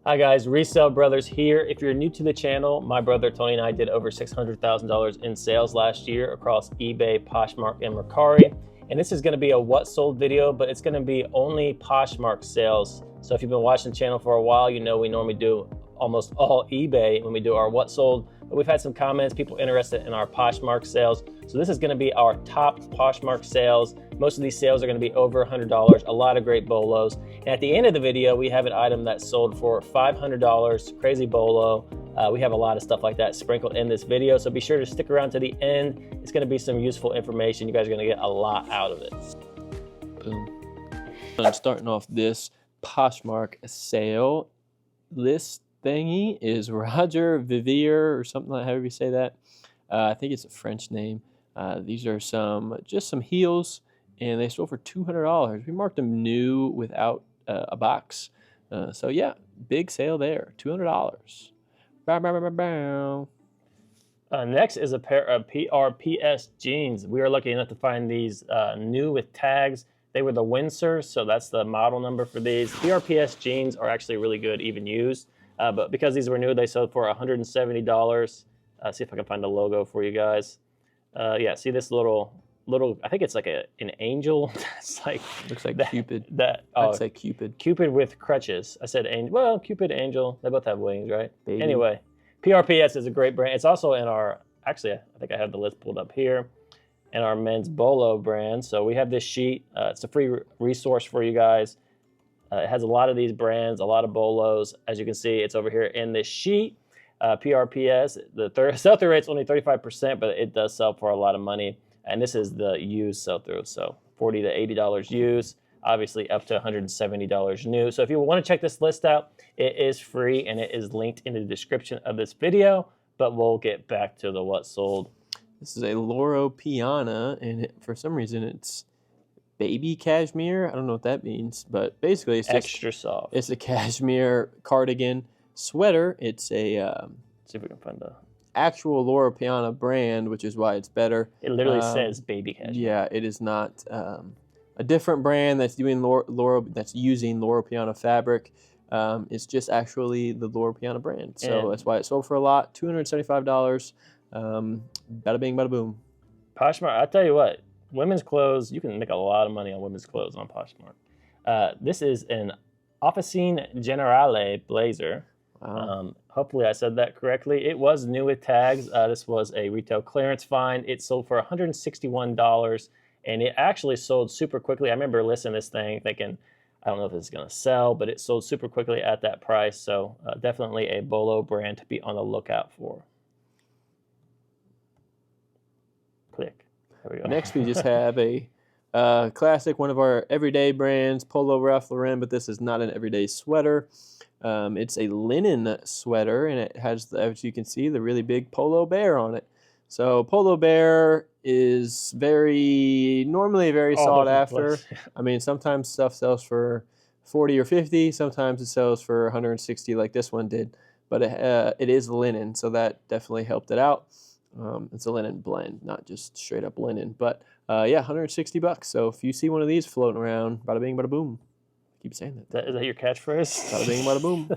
Hi guys, Resell Brothers here. If you're new to the channel, my brother Tony and I did over $600,000 in sales last year across eBay, Poshmark, and Mercari. And this is going to be a what sold video, but it's going to be only Poshmark sales. So if you've been watching the channel for a while, you know we normally do almost all eBay when we do our what sold. But we've had some comments, people interested in our Poshmark sales. So this is going to be our top Poshmark sales. Most of these sales are going to be over $100, a lot of great bolos. And at the end of the video, we have an item that sold for $500, crazy bolo. We have a lot of stuff like that sprinkled in this video, so be sure to stick around to the end. It's going to be some useful information. You guys are going to get a lot out of it. Boom. I'm starting off this Poshmark sale. This thingy is Roger Vivier or something like however you say that. I think it's a French name. These are just some heels, and they sold for $200. We marked them new without a box. So yeah, big sale there, $200. Bow, bow, bow, bow, bow. Next is a pair of PRPS jeans. We are lucky enough to find these new with tags. They were the Windsors, so that's the model number for these. PRPS jeans are actually really good, even used. But because these were new, they sold for $170. See if I can find the logo for you guys. Yeah, see this little, I think it's like an angel. It's like Looks like that, Cupid. I'd say Cupid. Cupid with crutches. I said angel. Well, Cupid, angel. They both have wings, right? Baby. Anyway, PRPS is a great brand. It's also in our. Actually, I think I have the list pulled up here. In our men's bolo brand. So we have this sheet. It's a free resource for you guys. It has a lot of these brands, a lot of bolos. As you can see, it's over here in this sheet. PRPS, the sell-through rate's only 35%, but it does sell for a lot of money. And this is the used sell-through, so $40 to $80 used, obviously up to $170 new. So if you want to check this list out, it is free and it is linked in the description of this video, but we'll get back to the what sold. This is a Loro Piana, and for some reason it's baby cashmere. I don't know what that means, but basically it's extra soft. It's a cashmere cardigan sweater. It's a see if we can find the actual Loro Piana brand, which is why it's better. It literally says baby cashmere. Yeah, it is not a different brand that's doing using Loro Piana fabric. It's just actually the Loro Piana brand. So And that's why it sold for a lot, $275. Bada bing, bada boom. Poshmark, I tell you what, women's clothes, you can make a lot of money on women's clothes on Poshmark. This is an Officine Generale blazer. Wow. Hopefully I said that correctly. It was new with tags. This was a retail clearance find. It sold for $161, and it actually sold super quickly. I remember listing this thing thinking, I don't know if this is going to sell, but it sold super quickly at that price. So definitely a bolo brand to be on the lookout for. Click. There we go. Next, we just have a classic, one of our everyday brands, Polo Ralph Lauren, but this is not an everyday sweater. It's a linen sweater, and it has, as you can see, the really big polo bear on it. So Polo Bear is normally very sought after. I mean, sometimes stuff sells for 40 or 50. Sometimes it sells for 160 like this one did. But it is linen, so that definitely helped it out. It's a linen blend, not just straight up linen. But yeah, $160. So if you see one of these floating around, bada bing, bada boom. Keep saying that. Is that your catchphrase? Bada bing, bada boom.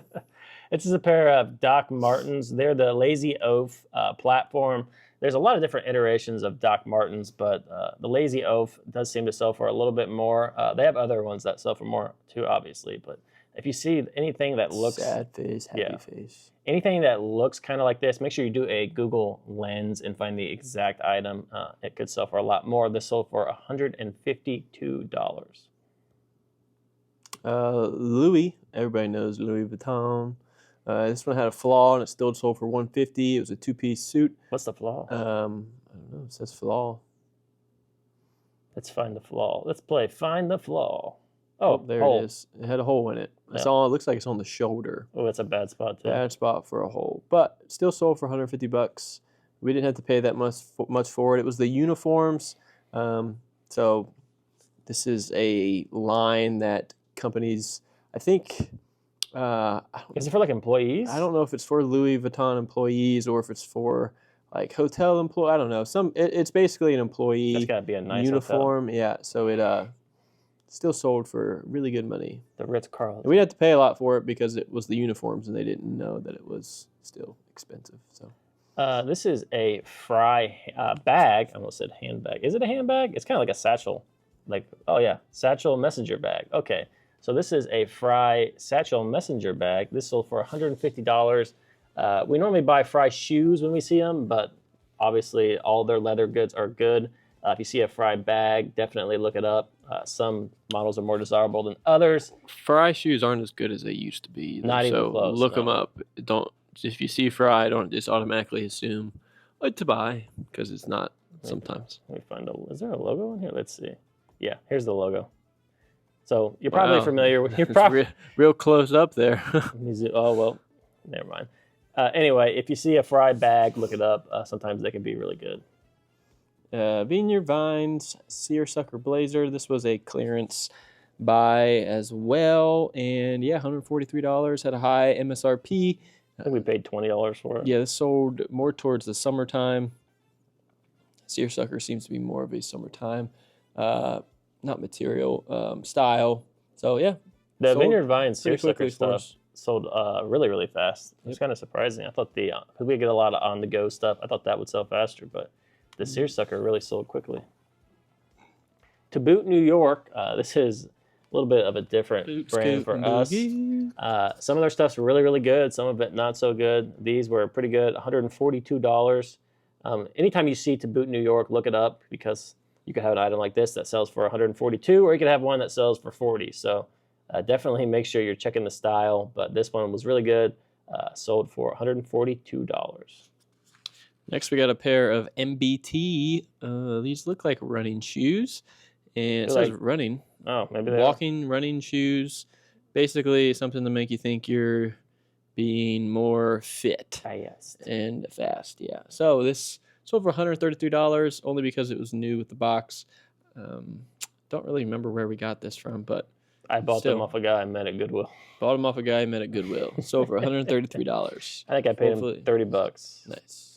This is a pair of Doc Martens. They're the Lazy Oaf platform. There's a lot of different iterations of Doc Martens, but the Lazy Oaf does seem to sell for a little bit more. They have other ones that sell for more too, obviously. But if you see anything that looks... Sad face, happy face. Anything that looks kind of like this, make sure you do a Google Lens and find the exact item. It could sell for a lot more. This sold for $152. Louis, everybody knows Louis Vuitton. This one had a flaw and it still sold for $150. It was a two-piece suit. What's the flaw? I don't know. It says flaw. Let's find the flaw. Let's play Find the Flaw. Oh, there it is. It had a hole in it. It's it looks like it's on the shoulder. Oh, that's a bad spot too. Bad spot for a hole, but it still sold for $150. We didn't have to pay that much for it. It was the uniforms. So this is a line that companies, I think. Is it for like employees? I don't know if it's for Louis Vuitton employees or if it's for like hotel employee. I don't know. It's basically an employee. That's gotta be a nice uniform. hotel. Yeah. So it still sold for really good money. The Ritz-Carlton. And we had to pay a lot for it because it was the uniforms, and they didn't know that it was still expensive. So this is a Fry bag. I almost said handbag. Is it a handbag? It's kind of like a satchel. Like, oh yeah, satchel messenger bag. Okay, so this is a Fry satchel messenger bag. This sold for $150. We normally buy Fry shoes when we see them, but obviously all their leather goods are good. If you see a Fry bag, definitely look it up. Some models are more desirable than others. Fry shoes aren't as good as they used to be. Not even so close. Look them up. Don't, if you see Fry, don't just automatically assume what to buy, because it's not sometimes. Let me find is there a logo in here? Let's see. Yeah, here's the logo. So you're probably familiar with. You're probably real close up there. Oh well, never mind. Anyway, if you see a Fry bag, look it up. Sometimes they can be really good. Vivier Vines Seersucker Blazer. This was a clearance buy as well, and yeah, $143, had a high MSRP. I think we paid $20 for it. Yeah, this sold more towards the summertime. Seersucker seems to be more of a summertime, not material, style. So yeah, the Vivier Vines Seersucker stuff sold really, really fast. It was kind of surprising. I thought because we get a lot of on-the-go stuff, I thought that would sell faster, but the Seersucker really sold quickly. To boot New York, this is a little bit of a different brand for us. Some of their stuff's really, really good. Some of it not so good. These were pretty good, $142. Anytime you see To Boot New York, look it up, because you could have an item like this that sells for $142, or you could have one that sells for $40. So definitely make sure you're checking the style. But this one was really good. Sold for $142. Next, we got a pair of MBT. These look like running shoes, and it says running. Oh, maybe they walking, running shoes. Basically, something to make you think you're being more fit and fast. Yeah. So this sold for $133, only because it was new with the box. Don't really remember where we got this from, but I bought them off a guy I met at Goodwill. Bought them off a guy I met at Goodwill. Sold for $133. I think I paid him $30. Nice.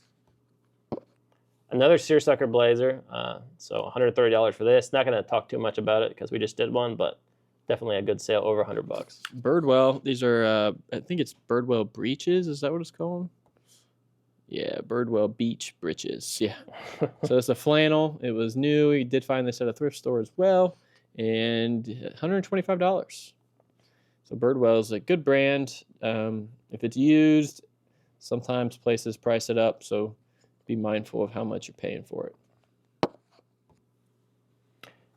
Another Seersucker blazer, so $130 for this. Not going to talk too much about it because we just did one, but definitely a good sale, over $100. Birdwell, these are, I think it's Birdwell breeches. Is that what it's called? Yeah, Birdwell beach breeches. Yeah. So it's a flannel. It was new. We did find this at a thrift store as well, and $125. So Birdwell is a good brand. If it's used, sometimes places price it up, so be mindful of how much you're paying for it.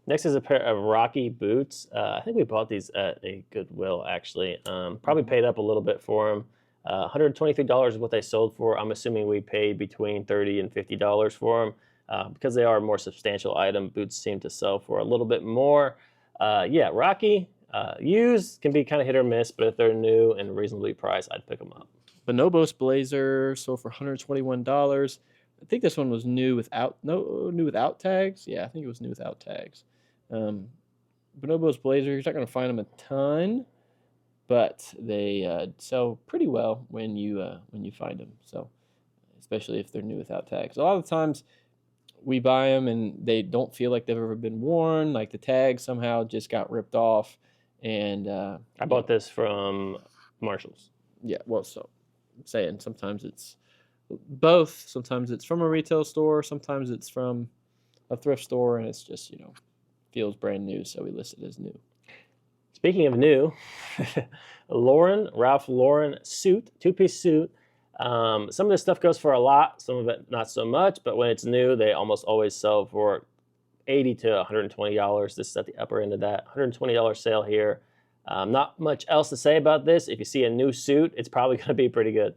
Next is a pair of Rocky boots. I think we bought these at a Goodwill, actually. Probably paid up a little bit for them. $123 is what they sold for. I'm assuming we paid between $30 and $50 for them. Because they are a more substantial item, boots seem to sell for a little bit more. Yeah, Rocky, used can be kind of hit or miss, but if they're new and reasonably priced, I'd pick them up. Bonobos blazer sold for $121. I think this one was new without tags. Yeah, I think it was new without tags. Bonobos blazer, you're not going to find them a ton, but they sell pretty well when you find them. So, especially if they're new without tags. A lot of the times we buy them and they don't feel like they've ever been worn. Like the tag somehow just got ripped off. And I bought this from Marshall's. Yeah, well, so I'm saying sometimes it's both. Sometimes it's from a retail store, sometimes it's from a thrift store, and it's just, feels brand new, so we list it as new. Speaking of new, Ralph Lauren suit, two-piece suit. Some of this stuff goes for a lot, some of it not so much, but when it's new, they almost always sell for $80 to $120. This is at the upper end of that. $120 sale here. Not much else to say about this. If you see a new suit, it's probably going to be pretty good.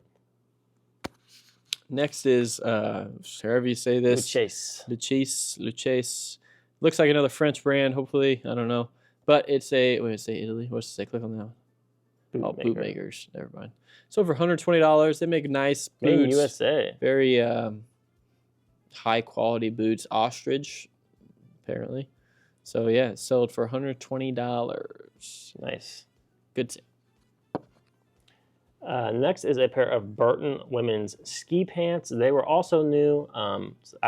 Next is, however you say this. Lucchese. Looks like another French brand, hopefully. I don't know. But it's a, what did it say, Italy? What's it say? Click on that one. Bootmakers. Never mind. So for $120, they make nice boots. Made in USA. Very high quality boots. Ostrich, apparently. So yeah, it sold for $120. Nice. Good sale. Next is a pair of Burton women's ski pants. They were also new.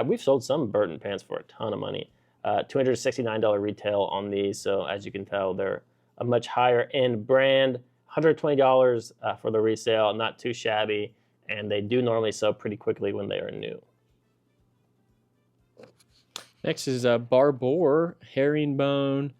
We've sold some Burton pants for a ton of money. $269 retail on these. So as you can tell, they're a much higher end brand. $120 for the resale, not too shabby, and they do normally sell pretty quickly when they are new. Next is a Barbour herringbone.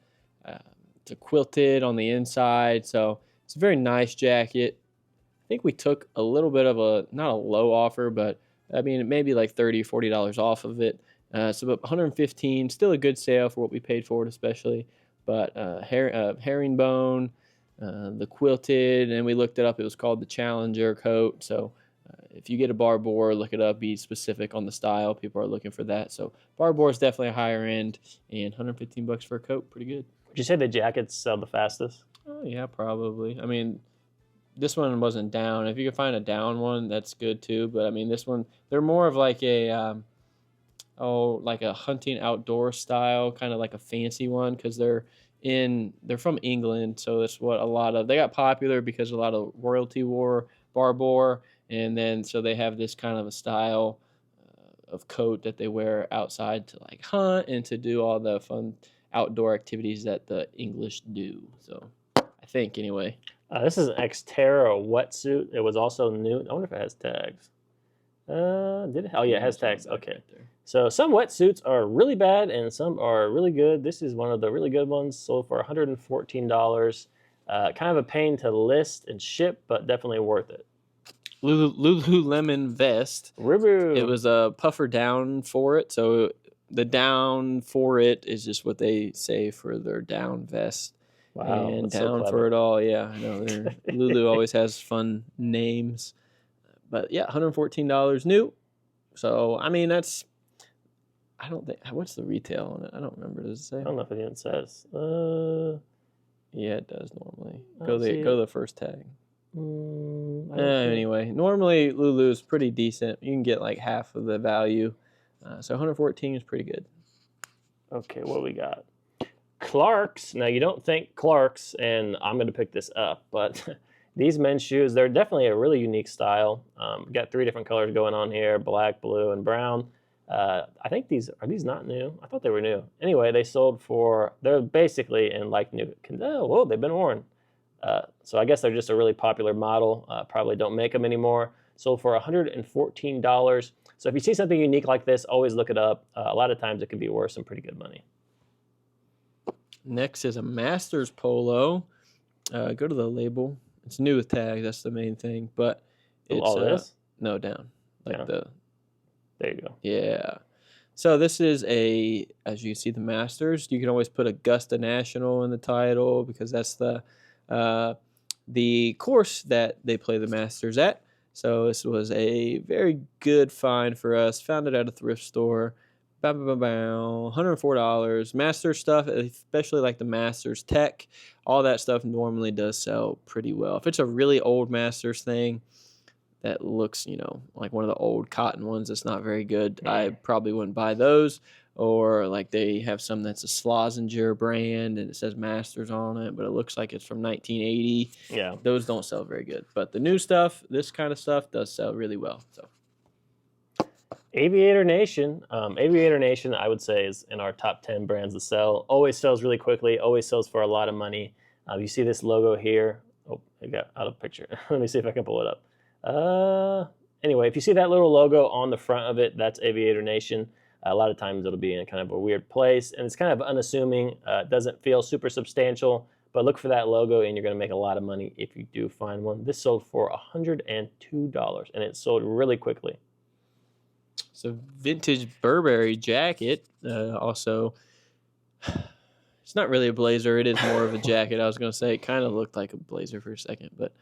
It's a quilted on the inside, so it's a very nice jacket. I think we took a little bit of a, not a low offer, but I mean, maybe like $30, $40 off of it. So about $115, still a good sale for what we paid for it, especially. But herringbone, the quilted, and we looked it up. It was called the Challenger coat. So if you get a Barbour, look it up. Be specific on the style. People are looking for that. So Barbour is definitely a higher end, and $115 for a coat, pretty good. Would you say the jackets sell the fastest? Oh yeah, probably. I mean, this one wasn't down. If you can find a down one, that's good too. But I mean, this one, they're more of like a like a hunting outdoor style, kind of like a fancy one, because they're from England, so that's what a lot of, they got popular because a lot of royalty wore Barbour, and then so they have this kind of a style of coat that they wear outside to like hunt and to do all the fun outdoor activities that the English do. So I think anyway. This is an Xterra wetsuit. It was also new. I wonder if it has tags. Did it? Oh yeah, it has tags. Okay. Right, so some wetsuits are really bad and some are really good. This is one of the really good ones. Sold for $114. Kind of a pain to list and ship, but definitely worth it. Lululemon vest. Ribu. It was a puffer down for it. So the down for it is just what they say for their down vest. Wow, and down so for it all. Yeah, I know. Lulu always has fun names. But yeah, $114 new. So, I mean, that's, I don't think, what's the retail on it? I don't remember. Does it say? I don't know if it even says. Yeah, it does normally. Go to the first tag. Anyway, normally Lulu is pretty decent. You can get like half of the value. So 114 is pretty good. Okay, what we got? Clarks. Now, you don't think Clarks, and I'm going to pick this up, but these men's shoes, they're definitely a really unique style. We've got 3 different colors going on here, black, blue, and brown. I think are these not new? I thought they were new. Anyway, they sold for, they're basically in like new, whoa, they've been worn. So I guess they're just a really popular model. Probably don't make them anymore. Sold for $114. So if you see something unique like this, always look it up. A lot of times it can be worth some pretty good money. Next is a Masters polo. Go to the label. It's new with tags. That's the main thing. But it's all this? No, down. Like there you go. Yeah. So this is as you can see, the Masters. You can always put Augusta National in the title because that's the course that they play the Masters at. So this was a very good find for us. Found it at a thrift store. $104. Masters stuff, especially like the Masters tech, all that stuff normally does sell pretty well. If it's a really old Masters thing that looks, like one of the old cotton ones that's not very good, I probably wouldn't buy those. Or like they have some that's a Schlesinger brand and it says Masters on it, but it looks like it's from 1980. Yeah. Those don't sell very good. But the new stuff, this kind of stuff, does sell really well. So. Aviator Nation. Aviator Nation, I would say, is in our top 10 brands to sell. Always sells really quickly. Always sells for a lot of money. You see this logo here. Oh, it got out of picture. Let me see if I can pull it up. Anyway, if you see that little logo on the front of it, that's Aviator Nation. A lot of times it'll be in kind of a weird place, and it's kind of unassuming. It doesn't feel super substantial, but look for that logo, and you're going to make a lot of money if you do find one. This sold for $102, and it sold really quickly. So vintage Burberry jacket. Also, it's not really a blazer. It is more of a jacket. I was going to say it kind of looked like a blazer for a second. But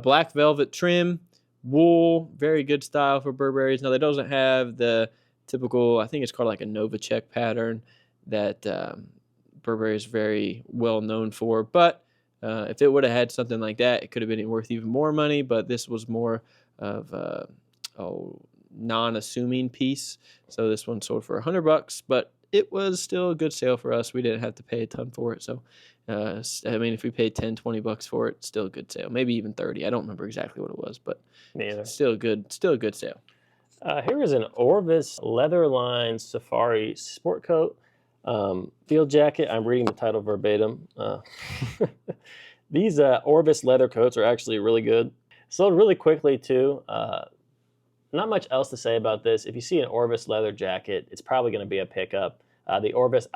black velvet trim, wool, very good style for Burberry's. Now, that doesn't have the typical, I think it's called like a Novacek pattern that Burberry is very well known for. But if it would have had something like that, it could have been worth even more money. But this was more of non-assuming piece, so this one sold for $100, but it was still a good sale for us. We didn't have to pay a ton for it, so I mean, if we paid $10-$20 for it, still a good sale. Maybe even $30. I don't remember exactly what it was, but still a good sale. Here is an Orvis leather-lined safari sport coat. Field jacket, I'm reading the title verbatim. These Orbis leather coats are actually really good. Sold really quickly too. Not much else to say about this. If you see an Orbis leather jacket, it's probably going to be a pickup. The Orbis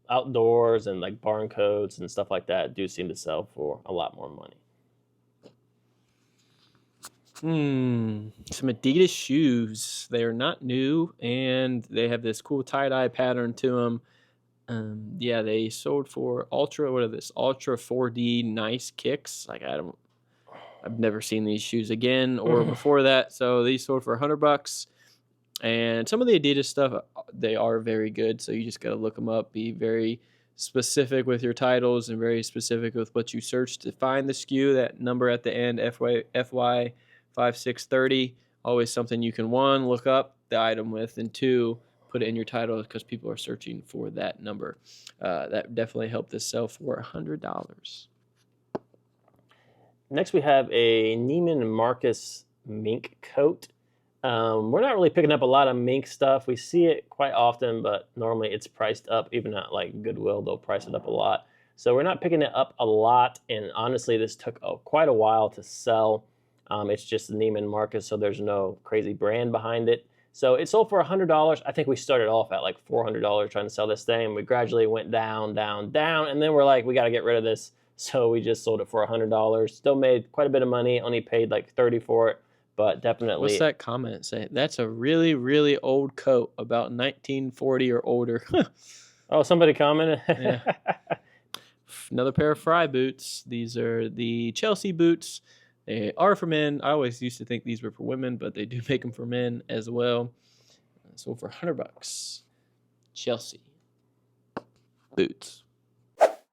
outdoors and like barn coats and stuff like that do seem to sell for a lot more money. Some Adidas shoes. They are not new, and they have this cool tie-dye pattern to them. Yeah, they sold for Ultra 4D nice kicks. Like I've never seen these shoes again or before that. So these sold for $100. And some of the Adidas stuff, they are very good. So you just got to look them up. Be very specific with your titles and very specific with what you search to find the SKU. That number at the end, FY5630, always something you can, one, look up the item with, and two, put it in your title because people are searching for that number. That definitely helped this sell for $100. Next, we have a Neiman Marcus mink coat. We're not really picking up a lot of mink stuff. We see it quite often, but normally it's priced up. Even at like Goodwill, they'll price it up a lot. So we're not picking it up a lot, and honestly, this took quite a while to sell. It's just Neiman Marcus, so there's no crazy brand behind it. So it sold for $100. I think we started off at like $400 trying to sell this thing. We gradually went down, down, down, and then we're like, we got to get rid of this. So we just sold it for $100. Still made quite a bit of money. Only paid like $30 for it, but definitely. What's that comment say? That's a really, really old coat, about 1940 or older. Oh, somebody commented. Yeah. Another pair of Fry boots. These are the Chelsea boots. They are for men. I always used to think these were for women, but they do make them for men as well. Sold for $100. Chelsea boots.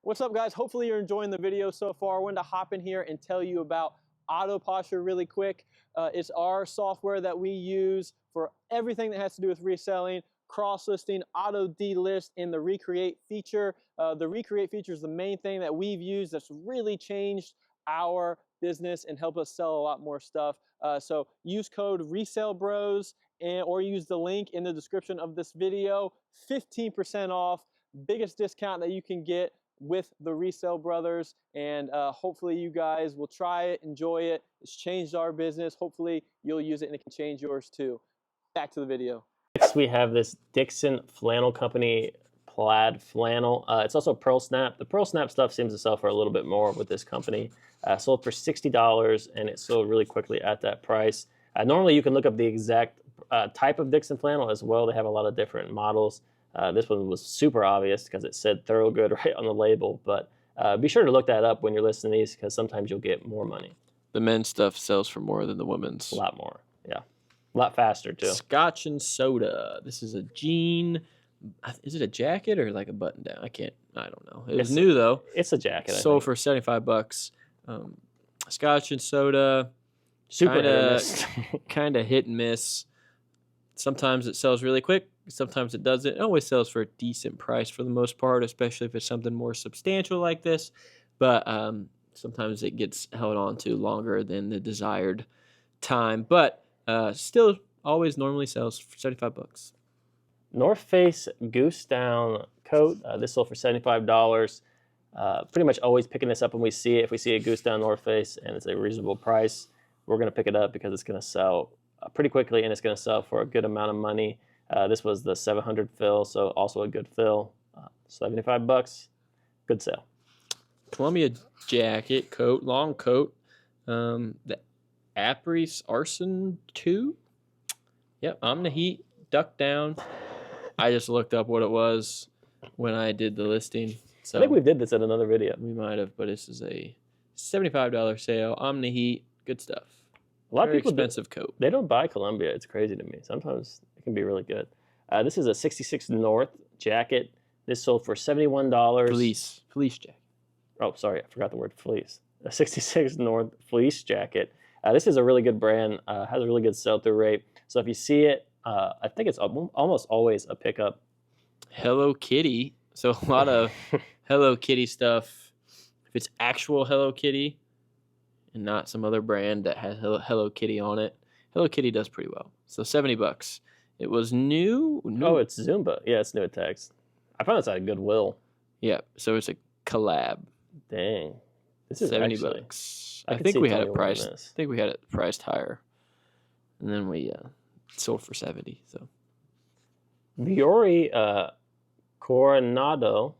What's up, guys? Hopefully you're enjoying the video so far. I wanted to hop in here and tell you about AutoPosher really quick. It's our software that we use for everything that has to do with reselling, cross-listing, auto-delist, and the recreate feature. The recreate feature is the main thing that we've used that's really changed our business and help us sell a lot more stuff. So use code RESELLBROS or use the link in the description of this video. 15% off, biggest discount that you can get with the Resell Brothers, and hopefully you guys will try it, enjoy it. It's changed our business. Hopefully you'll use it and it can change yours too. Back to the video. Next we have this Dixxon Flannel Company plaid flannel. It's also Pearl Snap. The Pearl Snap stuff seems to sell for a little bit more with this company. Sold for $60, and it sold really quickly at that price. Normally you can look up the exact type of Dixxon flannel as well. They have a lot of different models. This one was super obvious because it said Thorogood right on the label, but be sure to look that up when you're listening to these because sometimes you'll get more money. The men's stuff sells for more than the women's. A lot more, yeah. A lot faster too. Scotch and soda. This is a jean. Is it a jacket or like a button down? I don't know. It was new though. It's a jacket. Sold for $75. Scotch and soda. Super kind of hit and miss. Sometimes it sells really quick. Sometimes it doesn't. It always sells for a decent price for the most part, especially if it's something more substantial like this. But sometimes it gets held on to longer than the desired time. But still always normally sells for $75. North Face Goose Down coat. This sold for $75. Pretty much always picking this up when we see it. If we see a Goose Down North Face and it's a reasonable price, we're going to pick it up because it's going to sell pretty quickly and it's going to sell for a good amount of money. This was the 700 fill, so also a good fill. $75. Good sale. Columbia jacket, coat, long coat. The Apres Arson 2. Yep, Omni-Heat, duck down. I just looked up what it was when I did the listing. So I think we did this in another video. We might have, but this is a $75 sale. Omni-Heat, good stuff. A lot of people expensive coat. They don't buy Columbia. It's crazy to me. Sometimes it can be really good. This is a 66 North jacket. This sold for $71. Fleece jacket. Oh, sorry, I forgot the word fleece. A 66 North fleece jacket. This is a really good brand. Has a really good sell-through rate. So if you see it, I think it's almost always a pickup. Hello Kitty. So a lot of Hello Kitty stuff. If it's actual Hello Kitty and not some other brand that has Hello Kitty on it, Hello Kitty does pretty well. So $70. It was new. Oh, it's Zumba. Yeah, it's new at tags. I found this at Goodwill. Yeah, so it's a collab. Dang. This is $70 actually, bucks. I I could think see we had Tony it wearing priced. this. I think we had it priced higher, and then we sold for 70. So Vuori Coronado.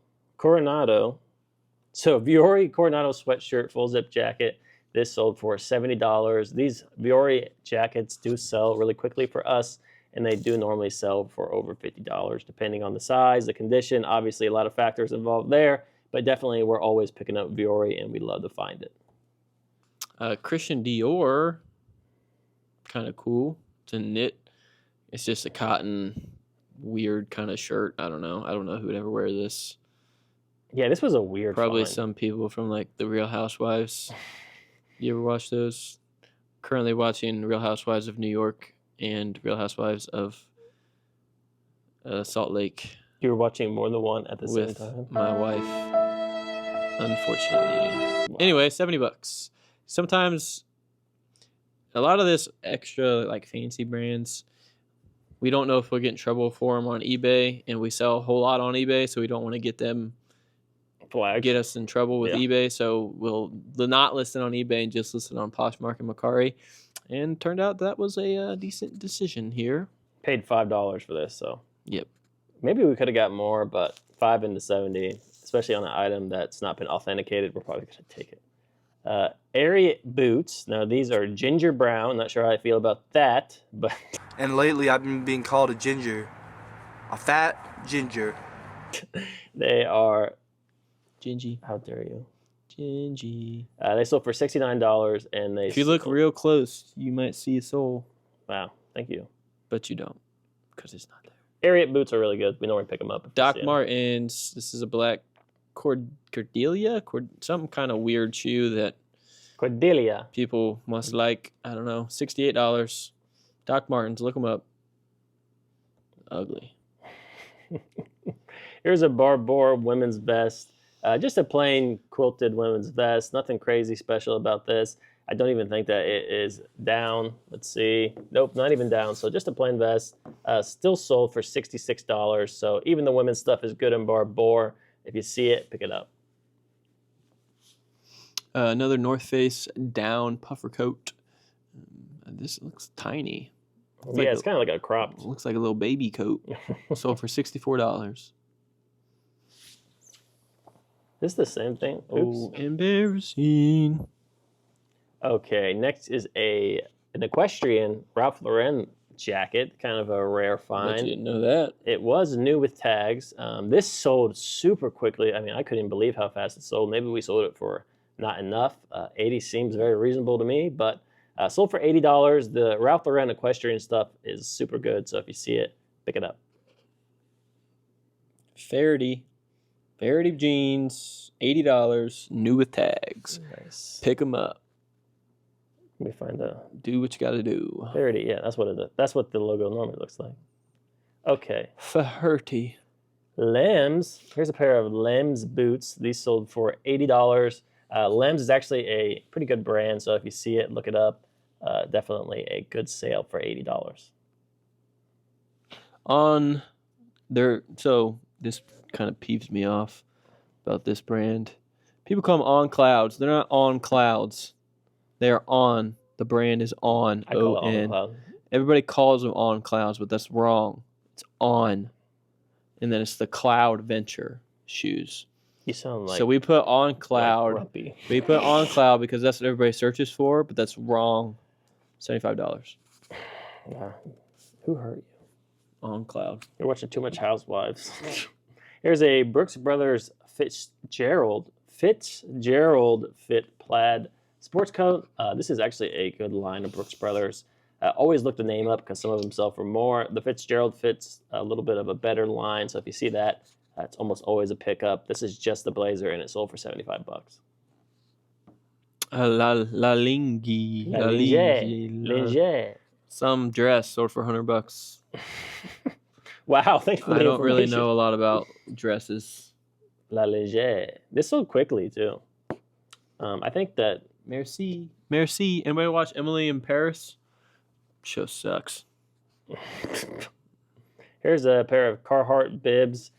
So Vuori Coronado sweatshirt, full zip jacket. This sold for $70. These Vuori jackets do sell really quickly for us, and they do normally sell for over $50, depending on the size, the condition. Obviously, a lot of factors involved there, but definitely we're always picking up Vuori, and we love to find it. Christian Dior, kind of cool. It's a knit. It's just a cotton, weird kind of shirt. I don't know who would ever wear this. Yeah, this was a weird Probably find. some people from like the Real Housewives. You ever watch those? Currently watching Real Housewives of New York and Real Housewives of Salt Lake. You were watching more than one at the same with time? my wife, unfortunately. Wow. Anyway, $70. Sometimes a lot of this extra like fancy brands, we don't know if we'll get in trouble for them on eBay, and we sell a whole lot on eBay, so we don't want to get them flagged. Get us in trouble with eBay, so we'll not list it on eBay and just list it on Poshmark and Mercari. And turned out that was a decent decision here. Paid $5 for this, so yep. Maybe we could have got more, but 5 into 70, especially on an item that's not been authenticated, we're probably going to take it. Ariat boots. Now these are ginger brown. Not sure how I feel about that, but and lately I've been being called a ginger, a fat ginger. They are gingy. How dare you? Gingy. They sold for $69, and they. If you look real close, you might see a sole. Wow, thank you. But you don't, because it's not there. Ariat boots are really good. We normally pick them up. Doc Martens. This is a black Cordelia, some kind of weird shoe that Cordelia people must like. I don't know. $68. Doc Martens. Look them up. Ugly. Here's a Barbour women's vest. Just a plain quilted women's vest. Nothing crazy special about this. I don't even think that it is down. Let's see. Nope, not even down. So just a plain vest. Still sold for $66. So even the women's stuff is good in Barbour. If you see it, pick it up. Another North Face down puffer coat. This looks tiny. Yeah, it's kind of like a cropped. Looks like a little baby coat. Sold for $64. This is the same thing. Oops. Oh, embarrassing. Okay, next is an Equestrian Ralph Lauren jacket, kind of a rare find. Bet you didn't know that. It was new with tags. This sold super quickly. I mean, I couldn't even believe how fast it sold. Maybe we sold it for not enough. 80 seems very reasonable to me, but sold for $80. The Ralph Lauren Equestrian stuff is super good, so if you see it, pick it up. Faherty jeans, $80, new with tags. Nice. Pick them up. Let me find a. Do what you got to do. Faherty, yeah, that's what it is. That's what the logo normally looks like. Okay. Faherty. Lems. Here's a pair of Lems boots. These sold for $80. Lems is actually a pretty good brand, so if you see it, look it up. Definitely a good sale for $80. On their, so this kind of peeves me off about this brand. People call them On Clouds. They're not On Clouds. They are On. The brand is On. I call it On O-N. Cloud. Everybody calls them On Clouds, but that's wrong. It's On. And then it's the Cloud Venture shoes. You sound like. So we put On Cloud. Like we put On Cloud because that's what everybody searches for, but that's wrong. $75. Yeah. Who hurt you? On Cloud. You're watching too much Housewives. Here's a Brooks Brothers Fitzgerald fit plaid sports coat. This is actually a good line of Brooks Brothers. Always look the name up because some of them sell for more. The Fitzgerald fits a little bit of a better line, so if you see that, it's almost always a pickup. This is just the blazer, and it sold for $75. La Ligne. Some dress sold for $100. Wow, thanks for the I don't really know a lot about dresses. La Ligne. This sold quickly too. I think that Merci. Anybody watch Emily in Paris? Show sucks. Here's a pair of Carhartt bibs.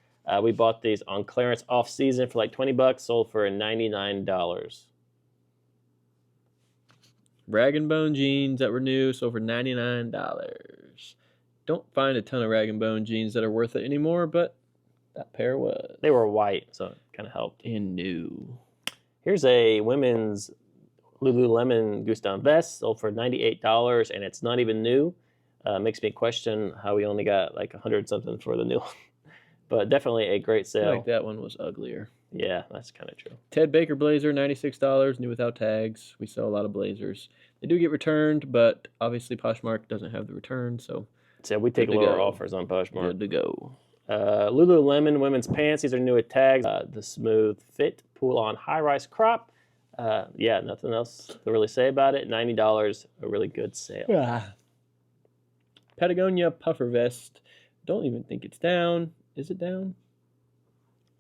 We bought these on clearance off season for like $20, sold for $99. Rag and Bone jeans that were new, sold for $99. Don't find a ton of Rag and Bone jeans that are worth it anymore, but that pair was. They were white, so it kind of helped. And new. Here's a women's Lululemon goose down vest, sold for $98, and it's not even new. Makes me question how we only got like 100 something for the new one. But definitely a great I sale. feel like that one was uglier. Yeah, that's kind of true. Ted Baker blazer, $96, new without tags. We sell a lot of blazers. They do get returned, but obviously Poshmark doesn't have the return, so we take lower offers on Poshmark. Good to go. Lululemon women's pants. These are new with tags. The smooth fit pull-on high-rise crop. Yeah, nothing else to really say about it. $90, a really good sale. Patagonia puffer vest. Don't even think it's down. Is it down?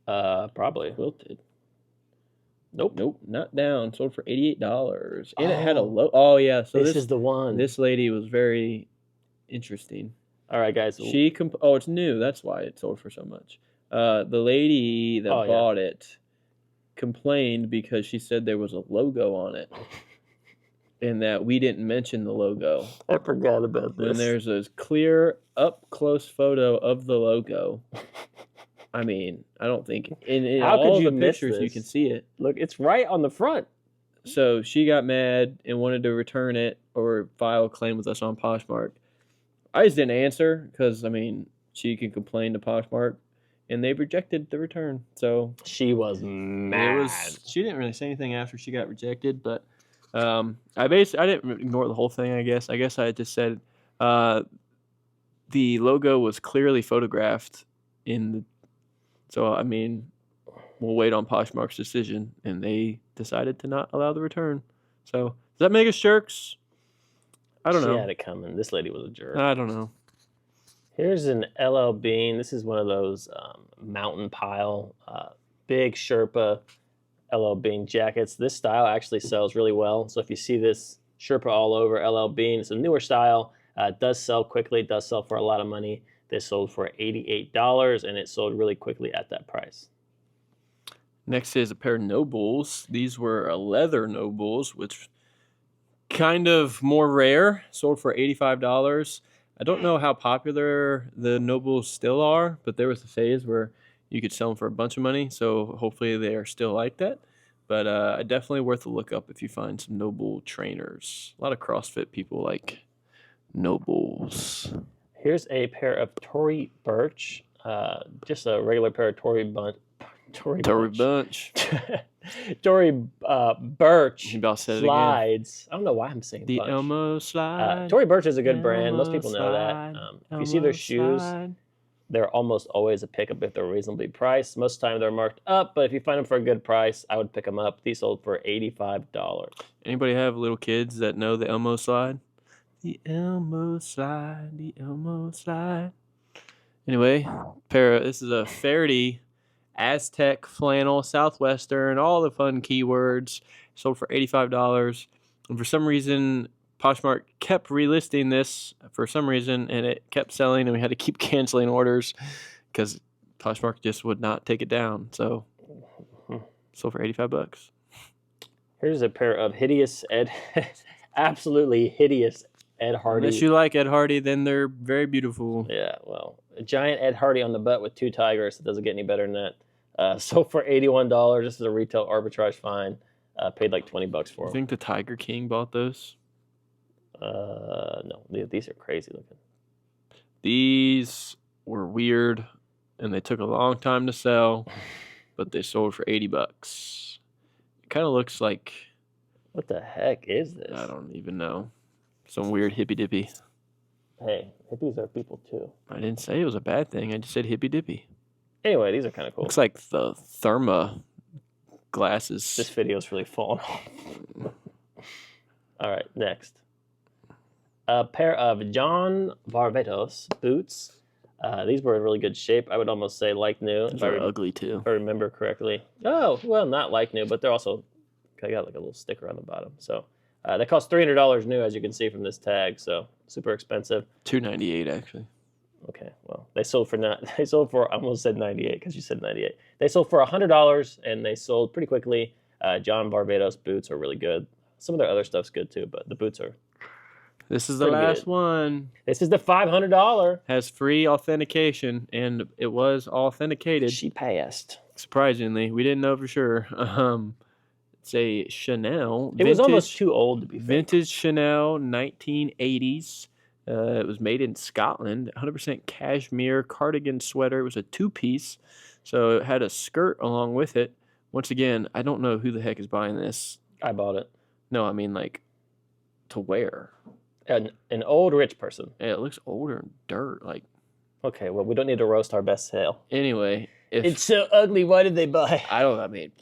Probably. Quilted. Nope, not down. Sold for $88, and it had a low. Oh yeah, so this is the one. This lady was very interesting. All right, guys. Oh, it's new. That's why it sold for so much. The lady that bought it complained because she said there was a logo on it, and that we didn't mention the logo. I forgot about this. When there's a clear up close photo of the logo. I mean, I don't think in all the pictures you can see it. Look, it's right on the front. So she got mad and wanted to return it or file a claim with us on Poshmark. I just didn't answer because, I mean, she can complain to Poshmark, and they rejected the return. So she was mad. She didn't really say anything after she got rejected, but I didn't ignore the whole thing, I guess. I guess I just said the logo was clearly photographed in the. So, I mean, we'll wait on Poshmark's decision, and they decided to not allow the return. So, does that make us jerks? I don't know. She had it coming. This lady was a jerk. I don't know. Here's an LL Bean. This is one of those mountain pile, big Sherpa LL Bean jackets. This style actually sells really well. So if you see this Sherpa all over LL Bean, it's a newer style. It does sell quickly. It does sell for a lot of money. This sold for $88, and it sold really quickly at that price. Next is a pair of Nobles. These were leather Nobles, which kind of more rare. Sold for $85. I don't know how popular the Nobles still are, but there was a phase where you could sell them for a bunch of money, so hopefully they are still like that. But definitely worth a look up if you find some Noble trainers. A lot of CrossFit people like Nobles. Here's a pair of Tory Burch, just a regular pair of Tory Burch. Tory Burch slides. I don't know why I'm saying the bunch. Elmo slide. Tory Burch is a good brand. Most people know that. If you see their shoes, they're almost always a pickup if they're reasonably priced. Most of the time they're marked up, but if you find them for a good price, I would pick them up. These sold for $85. Anybody have little kids that know the Elmo slide? The Elmo slide, the Elmo slide. Anyway, this is a Faherty Aztec flannel, Southwestern, all the fun keywords. Sold for $85. And for some reason, Poshmark kept relisting this for some reason, and it kept selling, and we had to keep canceling orders because Poshmark just would not take it down. So, sold for $85. Here's a pair of hideous absolutely hideous Ed Hardy. Unless you like Ed Hardy, then they're very beautiful. Yeah, well, a giant Ed Hardy on the butt with two tigers. It doesn't get any better than that. Sold for $81. This is a retail arbitrage find. Paid like $20 for them. You think the Tiger King bought those? No, these are crazy looking. These were weird, and they took a long time to sell, but they sold for $80. It kind of looks like. What the heck is this? I don't even know. Some weird hippy dippy. Hey, hippies are people too. I didn't say it was a bad thing. I just said hippy dippy. Anyway, these are kind of cool. Looks like the Therma glasses. This video's really falling off. All right, next. A pair of John Varvatos boots. These were in really good shape. I would almost say like new. They're ugly too. If I remember correctly. Oh, well, not like new, but they're also got like a little sticker on the bottom. So they cost $300 new, as you can see from this tag. So super expensive. $298 actually. Okay, well, they sold for they sold for, I almost said 98 because you said 98. They sold for $100 and they sold pretty quickly. John Barbados boots are really good. Some of their other stuff's good too, but the boots are. This is the last one. This is the $500. Has free authentication, and it was authenticated. She passed. Surprisingly, we didn't know for sure. It's a Chanel. It was almost too old to be fake. Vintage Chanel, 1980s. It was made in Scotland. 100% cashmere cardigan sweater. It was a two-piece, so it had a skirt along with it. Once again, I don't know who the heck is buying this. I bought it. No, I mean like to wear. An old rich person. Yeah, it looks older and dirt. Like, okay, well, we don't need to roast our best sale. Anyway, it's so ugly. Why did they buy? I mean.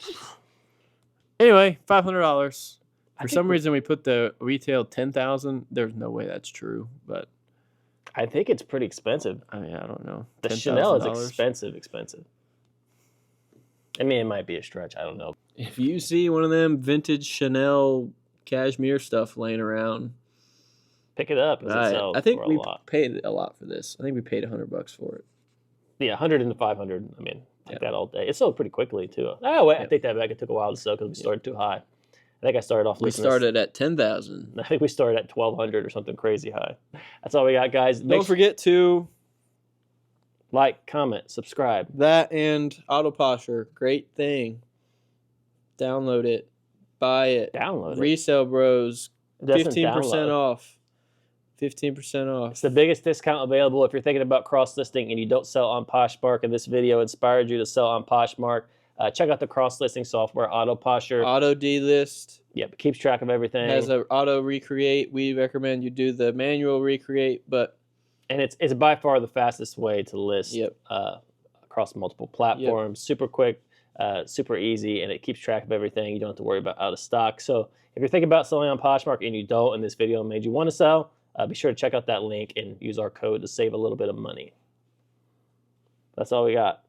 Anyway, $500. For some reason, we put the retail $10,000. There's no way that's true, but I think it's pretty expensive. I mean, I don't know. The Chanel is expensive. I mean, it might be a stretch. I don't know. If you see one of them vintage Chanel cashmere stuff laying around, pick it up. I think we paid a lot for this. I think we paid $100 for it. Yeah, 100 and 500. I mean, like that all day. It sold pretty quickly too. Oh wait, I take that back. It took a while to sell because we started too high. I think I started off. We started at 10,000. I think we started at 1,200 or something crazy high. That's all we got, guys. Don't forget to like, comment, subscribe. That and AutoPosher, great thing. Download it, buy it. Download it. Resell Bros, 15% off. 15% off. It's the biggest discount available if you're thinking about cross-listing and you don't sell on Poshmark, and this video inspired you to sell on Poshmark. Check out the cross-listing software, AutoPosher. Auto delist. Yep, keeps track of everything. Has an auto recreate. We recommend you do the manual recreate, but and it's by far the fastest way to list across multiple platforms. Yep. Super quick, super easy, and it keeps track of everything. You don't have to worry about out of stock. So if you're thinking about selling on Poshmark and you don't, and this video made you want to sell, be sure to check out that link and use our code to save a little bit of money. That's all we got.